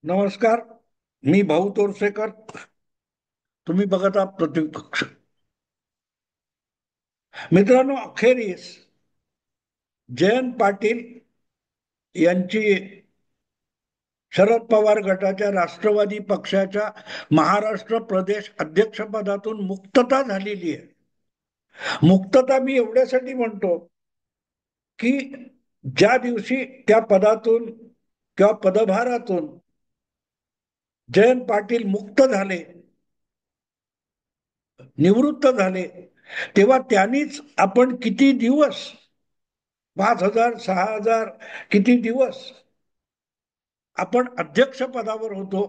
नमस्कार. मी भाऊ तोरसेकर. तुम्ही बघत आहात प्रतिपक्ष. मित्रांनो, अखेरीस जयंत पाटील यांची शरद पवार गटाच्या राष्ट्रवादी पक्षाच्या महाराष्ट्र प्रदेश अध्यक्षपदातून मुक्तता झालेली आहे. मुक्तता मी एवढ्यासाठी म्हणतो की ज्या दिवशी त्या पदातून किंवा पदभारातून जयंत पाटील मुक्त झाले, निवृत्त झाले, तेव्हा त्यांनीच आपण किती दिवस, 5,000 6,000 किती दिवस आपण अध्यक्ष पदावर होतो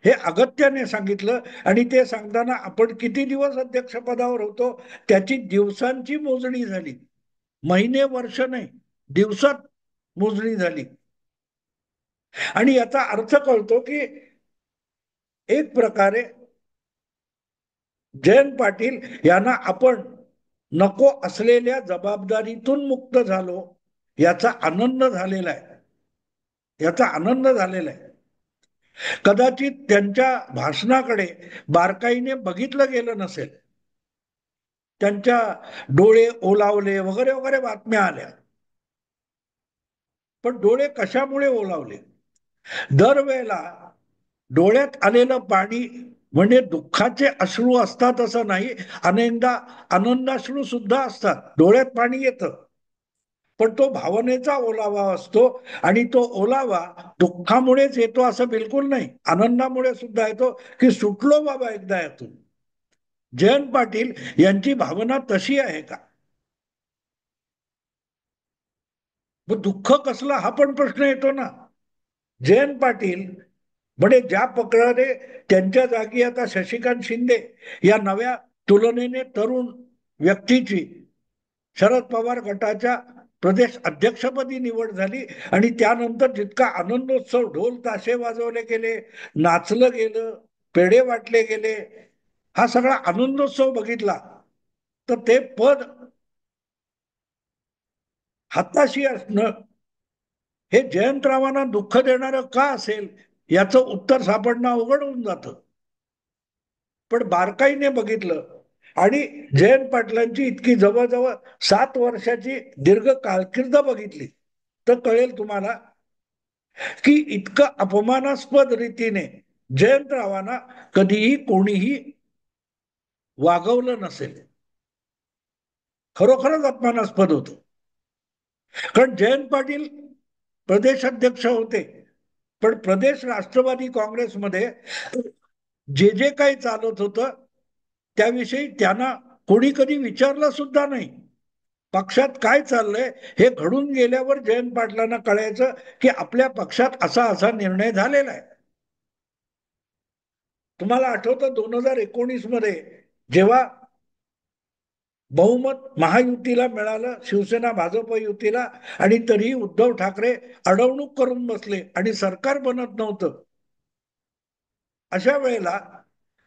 हे अगत्याने सांगितलं. आणि ते सांगताना आपण किती दिवस अध्यक्ष पदावर होतो त्याची दिवसांची मोजणी झाली. महिने वर्ष नाही, दिवसात मोजणी झाली. आणि याचा अर्थ कळतो की एक प्रकारे जयंत पाटील यांना आपण नको असलेल्या जबाबदारीतून मुक्त झालो याचा आनंद झालेला आहे. याचा आनंद झालेला आहे. कदाचित त्यांच्या भाषणाकडे बारकाईने बघितलं गेलं नसेल. त्यांच्या डोळे ओलावले वगैरे वगैरे बातम्या आल्या. पण डोळे कशामुळे ओलावले? दरवेळेला डोळ्यात आलेलं पाणी म्हणजे दुःखाचे अश्रू असतात असं नाही, अनेकदा आनंदाश्रू सुद्धा असतात. डोळ्यात पाणी येतं, पण तो भावनेचा ओलावा असतो. आणि तो ओलावा दुःखामुळेच येतो असं बिलकुल नाही, आनंदामुळे सुद्धा येतो की सुटलो बाबा एकदा यातून. जयंत पाटील यांची भावना तशी आहे का? मग दुःख कसला हा पण प्रश्न येतो ना. जयंत पाटील म्हणजे ज्या प्रकारे त्यांच्या जागी आता शशिकांत शिंदे या नव्या तुलनेने तरुण व्यक्तीची शरद पवार गटाच्या प्रदेश अध्यक्षपदी निवड झाली आणि त्यानंतर जितका आनंदोत्सव, ढोल ताशे वाजवले गेले, नाचलं गेलं, पेढे वाटले गेले, हा सगळा आनंदोत्सव बघितला, तर ते पद हाताशी असणं हे जयंतरावांना दुःख देणारं का असेल याचं उत्तर सापडणं अवघड होऊन जातं. पण बारकाईने बघितलं आणि जयंत पाटलांची इतकी जवळजवळ 7 वर्षाची दीर्घ कारकीर्द बघितली तर कळेल तुम्हाला की इतकं अपमानास्पद रीतीने जयंतरावांना कधीही कोणीही वागवलं नसेल. खरोखरच अपमानास्पद होतं. कारण जयंत पाटील प्रदेशाध्यक्ष होते, पण प्रदेश राष्ट्रवादी काँग्रेसमध्ये जे जे काही चालत होतं त्याविषयी त्यांना कोणी कधी विचारलं सुद्धा नाही. पक्षात काय चाललंय हे घडून गेल्यावर जयंत पाटलांना कळायचं की आपल्या पक्षात असा असा निर्णय झालेला आहे. तुम्हाला आठवतं 2019 मध्ये जेव्हा बहुमत महायुतीला मिळालं, शिवसेना भाजप युतीला, आणि तरीही उद्धव ठाकरे अडवणूक करून बसले आणि सरकार बनत नव्हतं. अशा वेळेला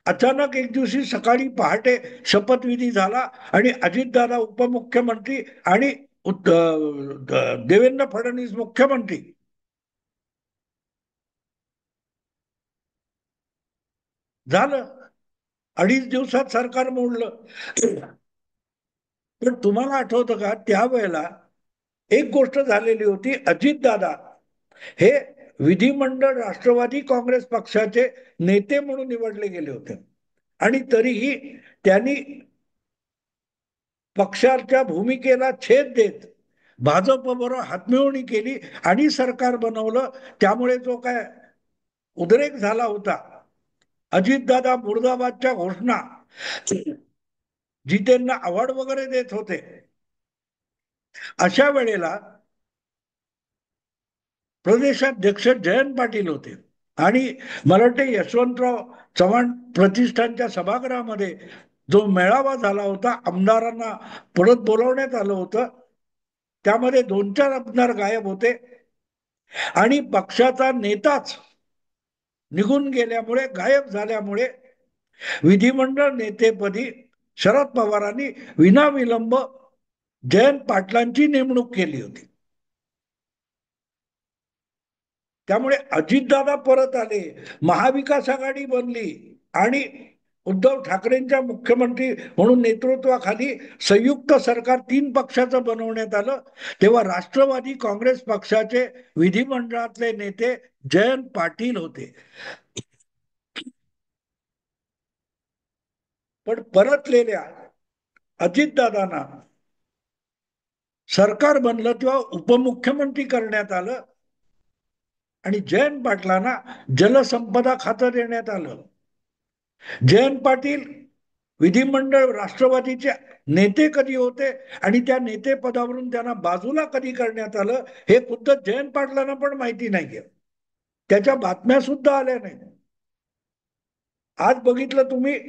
अचानक एक दिवशी सकाळी पहाटे शपथविधी झाला आणि अजितदादा उपमुख्यमंत्री आणि देवेंद्र फडणवीस मुख्यमंत्री झालं. 2.5 दिवसात सरकार मोडलं. पण तुम्हाला आठवतं का त्यावेळेला एक गोष्ट झालेली होती. अजितदादा हे विधिमंडळ राष्ट्रवादी काँग्रेस पक्षाचे नेते म्हणून निवडले गेले होते आणि तरीही त्यांनी पक्षाच्या भूमिकेला छेद देत भाजपबरोबर हातमिळवणी केली आणि सरकार बनवलं. त्यामुळे जो काय उद्रेक झाला होता, अजितदादा मुर्दाबादच्या घोषणा, जितेंना अवॉर्ड वगैरे देत होते, अशा वेळेला प्रदेशाध्यक्ष जयंत पाटील होते. आणि मला वाटते यशवंतराव चव्हाण प्रतिष्ठानच्या सभागृहामध्ये जो मेळावा झाला होता, आमदारांना परत बोलावण्यात आलं होतं, त्यामध्ये 2-4 आमदार गायब होते आणि पक्षाचा नेताच निघून गेल्यामुळे, गायब झाल्यामुळे विधिमंडळ नेतेपदी शरद पवारांनी विनाविलंब जयंत पाटलांची नेमणूक केली होती. त्यामुळे अजितदादा परत आले, महाविकास आघाडी बनली आणि उद्धव ठाकरेंच्या मुख्यमंत्री म्हणून नेतृत्वाखाली संयुक्त सरकार 3 पक्षाचं बनवण्यात आलं. तेव्हा राष्ट्रवादी काँग्रेस पक्षाचे विधिमंडळातले नेते जयंत पाटील होते. पण परतलेल्या अजितदादांना सरकार बनलं तेव्हा उपमुख्यमंत्री करण्यात आलं आणि जयंत पाटलांना जलसंपदा खातं देण्यात आलं. जयंत पाटील विधिमंडळ राष्ट्रवादीचे नेते कधी होते आणि त्या नेते पदावरून त्यांना बाजूला कधी करण्यात आलं हे खुद्द जयंत पाटलांना पण माहिती नाहीये. त्याच्या बातम्या सुद्धा आल्या नाही. आज बघितलं तुम्ही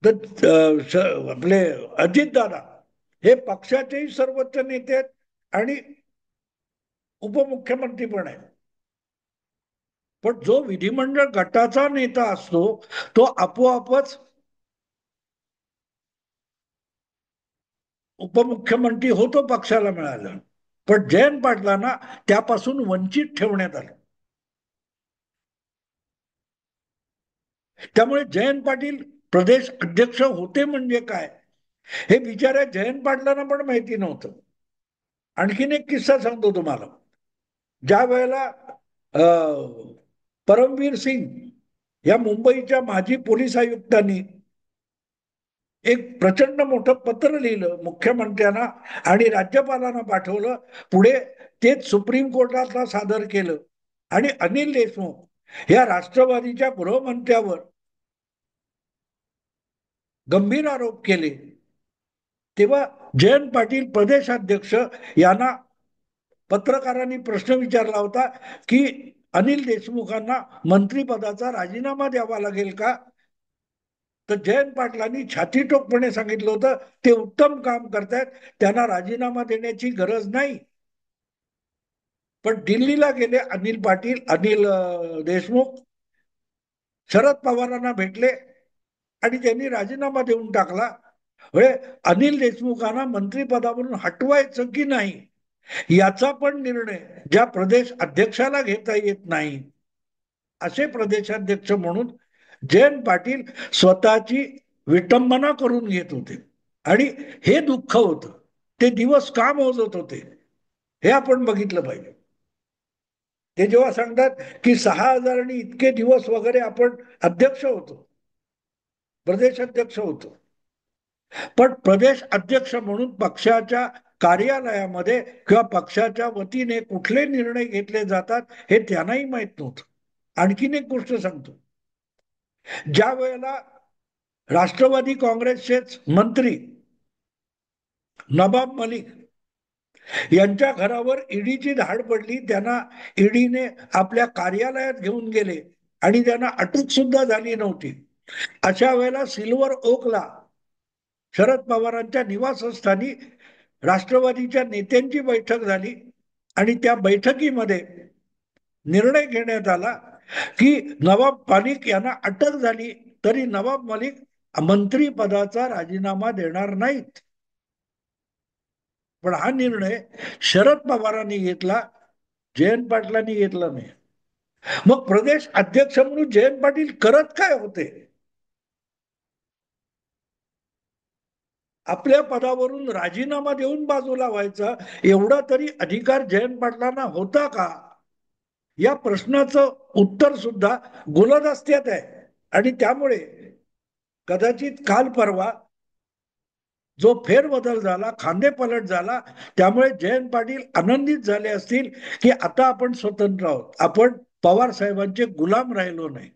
तर आपले अजितदादा हे पक्षाचेही सर्वोच्च नेते आहेत आणि उपमुख्यमंत्री पण आहेत. पण जो विधिमंडळ गटाचा नेता असतो तो आपोआपच उपमुख्यमंत्री होतो पक्षाला मिळालं. पण जयंत पाटलांना त्यापासून वंचित ठेवण्यात आलं. त्यामुळे जयंत पाटील प्रदेश अध्यक्ष होते म्हणजे काय हे बिचाऱ्या जयंत पाटलांना पण माहिती नव्हतं. आणखीन एक किस्सा सांगतो तुम्हाला. ज्या वेळेला परमवीर सिंग या मुंबईच्या माजी पोलीस आयुक्तांनी एक प्रचंड मोठं पत्र लिहिलं मुख्यमंत्र्यांना आणि राज्यपालांना पाठवलं. पुढे तेच सुप्रीम कोर्टाला सादर केलं आणि अनिल देशमुख या राष्ट्रवादीच्या गृहमंत्र्यावर गंभीर आरोप केले. तेव्हा जयंत पाटील प्रदेशाध्यक्ष यांना पत्रकारांनी प्रश्न विचारला होता की अनिल देशमुखांना मंत्रिपदाचा राजीनामा द्यावा लागेल का. तर जयंत पाटलांनी छातीटोकपणे सांगितलं होतं ते उत्तम काम करतायत, त्यांना राजीनामा देण्याची गरज नाही. पण दिल्लीला गेले अनिल देशमुख शरद पवारांना भेटले आणि त्यांनी राजीनामा देऊन टाकला. अनिल देशमुखांना मंत्रिपदावरून हटवायचं की नाही याचा पण निर्णय ज्या प्रदेश अध्यक्षाला घेता येत नाही असे प्रदेशाध्यक्ष म्हणून जयंत पाटील स्वतःची विटंबना करून घेत होते. आणि हे दुःख होतं. ते दिवस का मोजत होते हे आपण बघितलं पाहिजे. ते जेव्हा सांगतात की 6,000 आणि इतके दिवस वगैरे आपण अध्यक्ष होतो, प्रदेशाध्यक्ष होतो. पण प्रदेश अध्यक्ष म्हणून पक्षाच्या कार्यालयामध्ये किंवा पक्षाच्या वतीने कुठले निर्णय घेतले जातात हे त्यांनाही माहित नव्हतं. आणखीन एक गोष्ट सांगतो. ज्या वेळेला राष्ट्रवादी काँग्रेसचेच मंत्री नवाब मलिक यांच्या घरावर ईडीची धाड पडली, त्यांना ईडीने आपल्या कार्यालयात घेऊन गेले आणि त्यांना अटक सुद्धा झाली नव्हती. अशा वेळेला सिल्वर ओकला शरद पवारांच्या निवासस्थानी राष्ट्रवादीच्या नेत्यांची बैठक झाली आणि त्या बैठकीमध्ये निर्णय घेण्यात आला की नवाब मलिक यांना अटक झाली तरी नवाब मलिक मंत्रिपदाचा राजीनामा देणार नाहीत. पण हा निर्णय शरद पवारांनी घेतला, जयंत पाटलांनी घेतला नाही. मग प्रदेश अध्यक्ष म्हणून जयंत पाटील करत काय होते. आपल्या पदावरून राजीनामा देऊन बाजूला व्हायचा एवढा तरी अधिकार जयंत पाटलांना होता का या प्रश्नाचं उत्तर सुद्धा गुलदस्त्यात आहे. आणि त्यामुळे कदाचित काल परवा जो फेरबदल झाला, खांदेपलट झाला, त्यामुळे जयंत पाटील आनंदित झाले असतील की आता आपण स्वतंत्र आहोत, आपण पवार साहेबांचे गुलाम राहिलो नाही,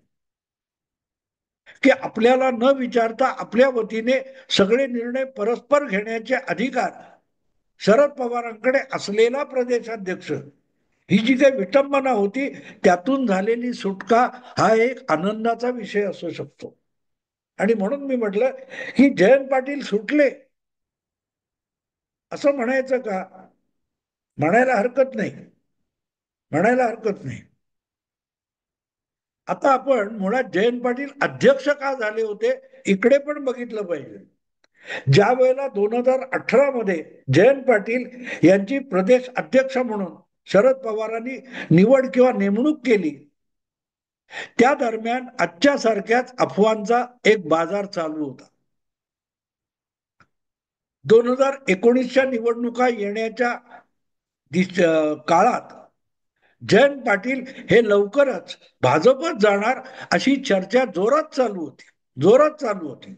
की आपल्याला न विचारता आपल्या वतीने सगळे निर्णय परस्पर घेण्याचे अधिकार शरद पवारांकडे असलेला प्रदेशाध्यक्ष ही जी काही विटंबना होती त्यातून झालेली सुटका हा एक आनंदाचा विषय असू शकतो. आणि म्हणून मी म्हटलं की जयंत पाटील सुटले असं म्हणायचं का. म्हणायला हरकत नाही, म्हणायला हरकत नाही. आता आपण मुळात जयंत पाटील अध्यक्ष का झाले होते इकडे पण बघितलं पाहिजे. ज्या वेळेला 2018 मध्ये जयंत पाटील यांची प्रदेश अध्यक्ष म्हणून शरद पवारांनी निवड किंवा नेमणूक केली, त्या दरम्यान आजच्या सारख्याच अफवांचा एक बाजार चालू होता. 2019च्या निवडणुका येण्याच्या काळात जयंत पाटील हे लवकरच भाजपत जाणार अशी चर्चा जोरात चालू होती.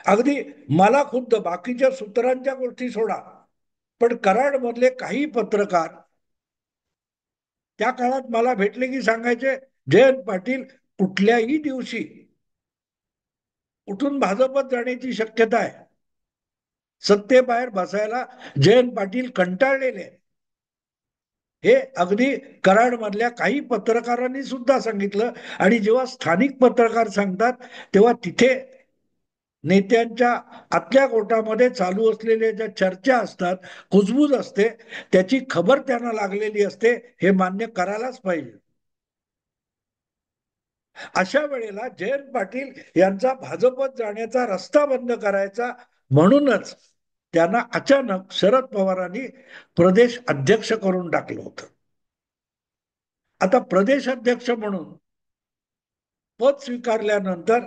अगदी मला खुद्द बाकीच्या सूत्रांच्या गोष्टी सोडा, पण कराड मधले काही पत्रकार त्या काळात मला भेटले की सांगायचे, जयंत पाटील कुठल्याही दिवशी उठून भाजपत जाण्याची शक्यता आहे. सत्तेबाहेर बसायला जयंत पाटील कंटाळलेले. हे अगदी कराड मधल्या काही पत्रकारांनी सुद्धा सांगितलं. आणि जेव्हा स्थानिक पत्रकार सांगतात तेव्हा तिथे नेत्यांच्या आतल्या गोटामध्ये चालू असलेल्या ज्या चर्चा असतात, कुजबूज असते, त्याची खबर त्यांना लागलेली असते, हे मान्य करायलाच पाहिजे. अशा वेळेला जयंत पाटील यांचा भाजपत जाण्याचा रस्ता बंद करायचा म्हणूनच त्यांना अचानक शरद पवारांनी प्रदेश अध्यक्ष करून टाकलं होतं. आता प्रदेश अध्यक्ष म्हणून पद स्वीकारल्यानंतर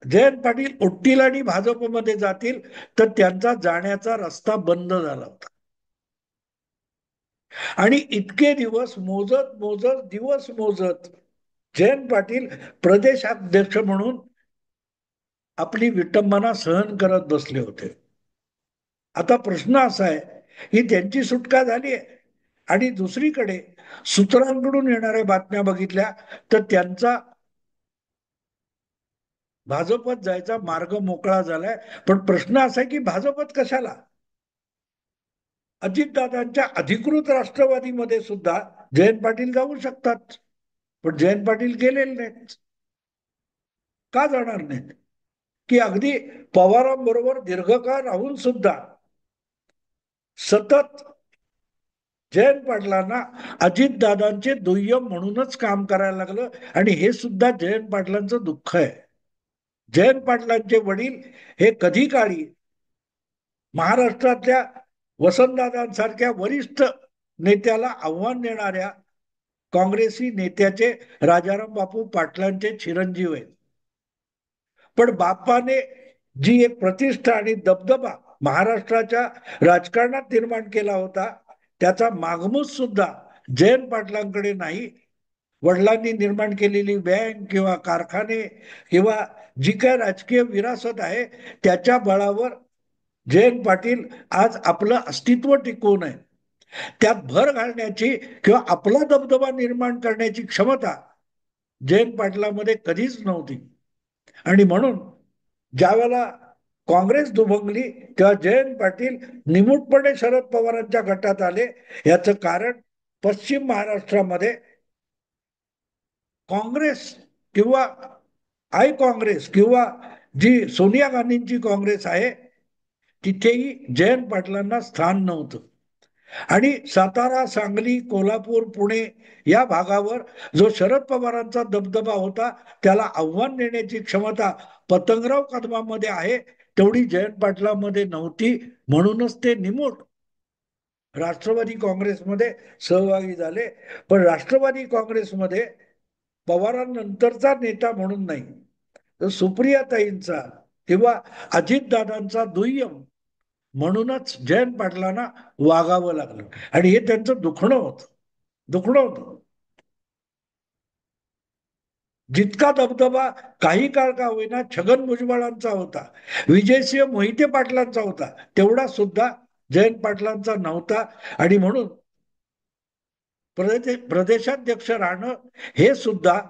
जयंत पाटील उठतील आणि भाजपमध्ये जातील, तर त्यांचा जाण्याचा रस्ता बंद झाला होता. आणि इतके दिवस मोजत जयंत पाटील प्रदेशाध्यक्ष म्हणून आपली विटंबना सहन करत बसले होते. आता प्रश्न असा आहे की त्यांची सुटका झाली आहे, आणि दुसरीकडे सूत्रांकडून येणाऱ्या बातम्या बघितल्या तर त्यांचा भाजपत जायचा मार्ग मोकळा झालाय. पण प्रश्न असा आहे की भाजपत कशाला? अजितदादांच्या अधिकृत राष्ट्रवादीमध्ये सुद्धा जयंत पाटील जाऊ शकतात, पण जयंत पाटील गेलेले नाहीत. का जाणार नाहीत? की अगदी पवारांबरोबर दीर्घकाळ राहून सुद्धा सतत जयंत पाटलांना अजितदादांचे दुय्यम म्हणूनच काम करायला लागलं. आणि हे सुद्धा जयंत पाटलांचं दुःख आहे. जयंत पाटलांचे वडील हे कधी काळी महाराष्ट्रातल्या वसंतदादांसारख्या वरिष्ठ नेत्याला आव्हान देणाऱ्या काँग्रेसी नेत्याचे राजाराम बापू पाटलांचे चिरंजीव आहेत. पण बापाने जी एक प्रतिष्ठा आणि दबदबा महाराष्ट्राच्या राजकारणात निर्माण केला होता, त्याचा मागमूस सुद्धा जयंत पाटलांकडे नाही. वडिलांनी निर्माण केलेली बँक किंवा कारखाने किंवा जी काय राजकीय विरासत आहे, त्याच्या बळावर जयंत पाटील आज आपलं अस्तित्व टिकवून आहे. त्यात भर घालण्याची किंवा आपला दबदबा निर्माण करण्याची क्षमता जयंत पाटलामध्ये कधीच नव्हती. आणि म्हणून ज्यावेळेला काँग्रेस दुभंगली तेव्हा जयंत पाटील निमूटपणे शरद पवारांच्या गटात आले. याचं कारण पश्चिम महाराष्ट्रामध्ये काँग्रेस किंवा काँग्रेस किंवा जी सोनिया गांधींची काँग्रेस आहे, तिथेही जयंत पाटलांना स्थान नव्हतं. आणि सातारा, सांगली, कोल्हापूर, पुणे या भागावर जो शरद पवारांचा दबदबा होता, त्याला आव्हान देण्याची क्षमता पतंगराव कदमामध्ये आहे, तेवढी जयंत पाटलांमध्ये नव्हती. म्हणूनच ते निमूट राष्ट्रवादी काँग्रेसमध्ये सहभागी झाले. पण राष्ट्रवादी काँग्रेसमध्ये पवारांनंतरचा नेता म्हणून नाही, तर सुप्रियाताईंचा किंवा अजितदादांचा दुय्यम म्हणूनच जयंत पाटलांना वागावं लागलं. आणि हे त्यांचं दुखणं होतं. जितका दबदबा काही काळ का होईना छगन भुजबळांचा होता, विजयसिंह मोहिते पाटलांचा होता, तेवढा सुद्धा जयंत पाटलांचा नव्हता. आणि म्हणून प्रदेशाध्यक्ष राहणं हे सुद्धा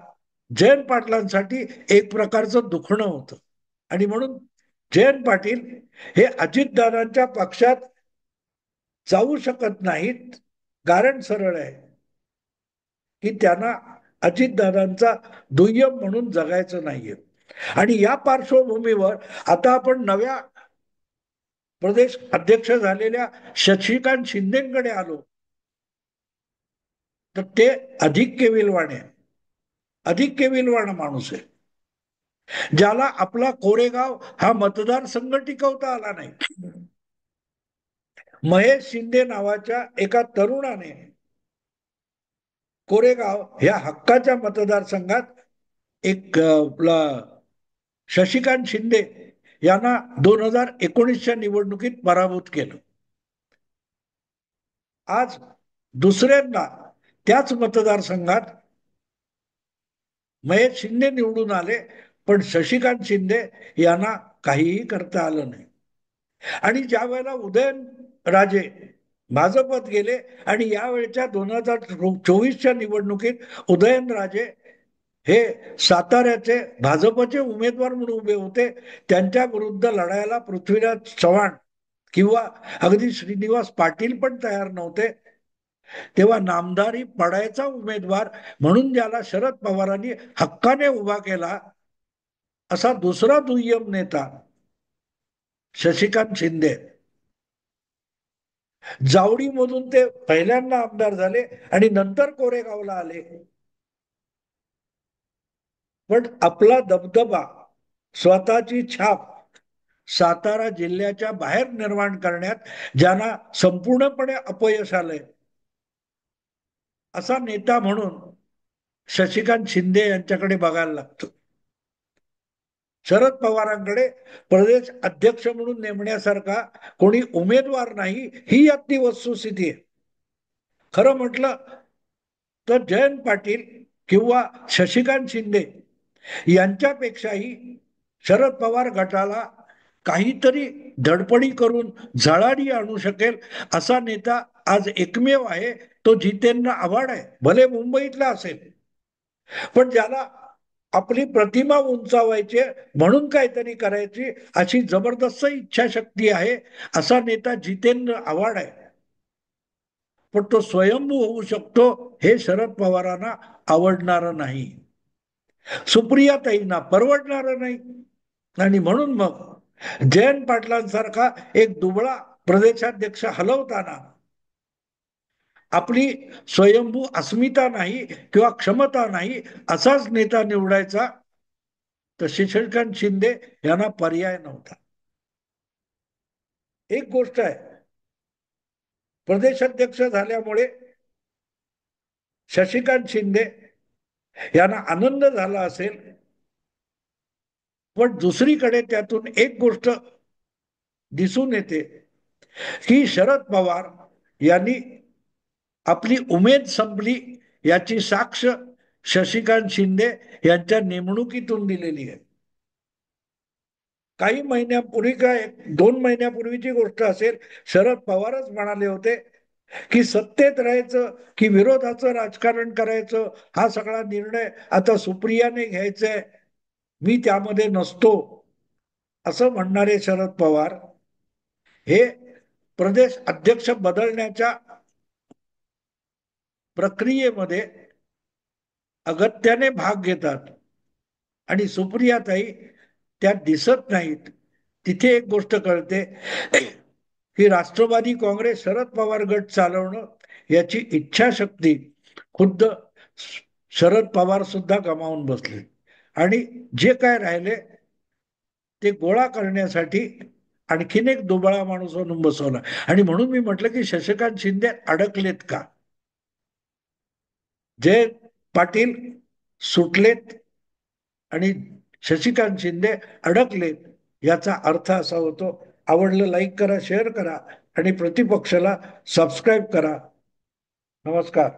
जयंत पाटलांसाठी एक प्रकारचं दुखणं होतं. आणि म्हणून जयंत पाटील हे अजितदादांच्या पक्षात जाऊ शकत नाहीत. कारण सरळ आहे की त्यांना अजितदादांचा दुय्यम म्हणून जगायचं नाहीये. आणि या पार्श्वभूमीवर आता आपण नव्या प्रदेश अध्यक्ष झालेल्या शशिकांत शिंदेकडे आलो, तर ते अधिक केविलवाणे माणूस आहे, ज्याला आपला कोरेगाव हा मतदारसंघ टिकवता आला नाही. महेश शिंदे नावाच्या एका तरुणाने कोरेगाव ह्या हक्काच्या मतदारसंघात एक शशिकांत शिंदे यांना 2019च्या निवडणुकीत पराभूत केलं. आज दुसऱ्यांदा त्याच मतदारसंघात महेश शिंदे निवडून आले, पण शशिकांत शिंदे यांना काहीही करता आलं नाही. आणि ज्या वेळेला उदयनराजे भाजपत गेले आणि यावेळेच्या 2024च्या निवडणुकीत उदयनराजे हे साताऱ्याचे भाजपचे उमेदवार म्हणून उभे होते, त्यांच्या विरुद्ध लढायला पृथ्वीराज चव्हाण किंवा अगदी श्रीनिवास पाटील पण तयार नव्हते. तेव्हा नामदारी पडायचा उमेदवार म्हणून ज्याला शरद पवारांनी हक्काने उभा केला असा दुसरा दुय्यम नेता शशिकांत शिंदे. जावडीमधून ते पहिल्यांदा आमदार झाले आणि नंतर कोरेगावला आले. पण आपला दबदबा, स्वतःची छाप सातारा जिल्ह्याच्या बाहेर निर्माण करण्यात ज्यांना संपूर्णपणे अपयश आलंय असा नेता म्हणून शशिकांत शिंदे यांच्याकडे बघायला लागतं. शरद पवारांकडे प्रदेश अध्यक्ष म्हणून नेमण्यासारखा कोणी उमेदवार नाही, ही यातली वस्तुस्थिती आहे. खरं म्हटलं तर जयंत पाटील किंवा शशिकांत शिंदे यांच्यापेक्षाही शरद पवार गटाला काहीतरी धडपडी करून झळाळी आणू शकेल असा नेता आज एकमेव आहे, तो जितेंद्र आव्हाड आहे. भले मुंबईतला असेल, पण ज्याला आपली प्रतिमा उंचावायची म्हणून काहीतरी करायची अशी जबरदस्त इच्छाशक्ती आहे, असा नेता जितेंद्र आव्हाड आहे. पण तो स्वयंभू होऊ शकतो हे शरद पवारांना आवडणार नाही, सुप्रियाताईंना परवडणार नाही. आणि म्हणून मग जयंत पाटलांसारखा एक दुबळा प्रदेशाध्यक्ष हलवताना आपली स्वयंभू अस्मिता नाही किंवा क्षमता नाही असाच नेता निवडायचा, तर शशिकांत शिंदे यांना पर्याय नव्हता. एक गोष्ट आहे, प्रदेशाध्यक्ष झाल्यामुळे शशिकांत शिंदे यांना आनंद झाला असेल, पण दुसरीकडे त्यातून एक गोष्ट दिसून येते की शरद पवार यांनी आपली उमेद संपली याची साक्ष शशिकांत शिंदे यांच्या नेमणुकीतून दिलेली आहे. काही महिन्यापूर्वी, काय 2 महिन्यापूर्वीची गोष्ट असेल, शरद पवारच म्हणाले होते की सत्तेत राहायचं की विरोधाचं राजकारण करायचं हा सगळा निर्णय आता सुप्रियाने घ्यायचाय, मी त्यामध्ये नसतो. असं म्हणणारे शरद पवार हे प्रदेश अध्यक्ष बदलण्याच्या प्रक्रियेमध्ये अगत्याने भाग घेतात आणि सुप्रियाताई त्या दिसत नाहीत. तिथे एक गोष्ट कळते की राष्ट्रवादी काँग्रेस शरद पवार गट चालवणं याची इच्छाशक्ती खुद्द शरद पवार सुद्धा गमावून बसले आणि जे काय राहिले ते गोळा करण्यासाठी आणखीन एक दुबळा माणूस आणून बसवला. आणि म्हणून मी म्हटलं की शशिकांत शिंदे अडकलेत का. जयंत पाटील सुटलेत आणि शशिकांत शिंदे अडकलेत, याचा अर्थ असा होतो. आवडलं लाईक करा, शेअर करा आणि प्रतिपक्षाला सबस्क्राईब करा. नमस्कार.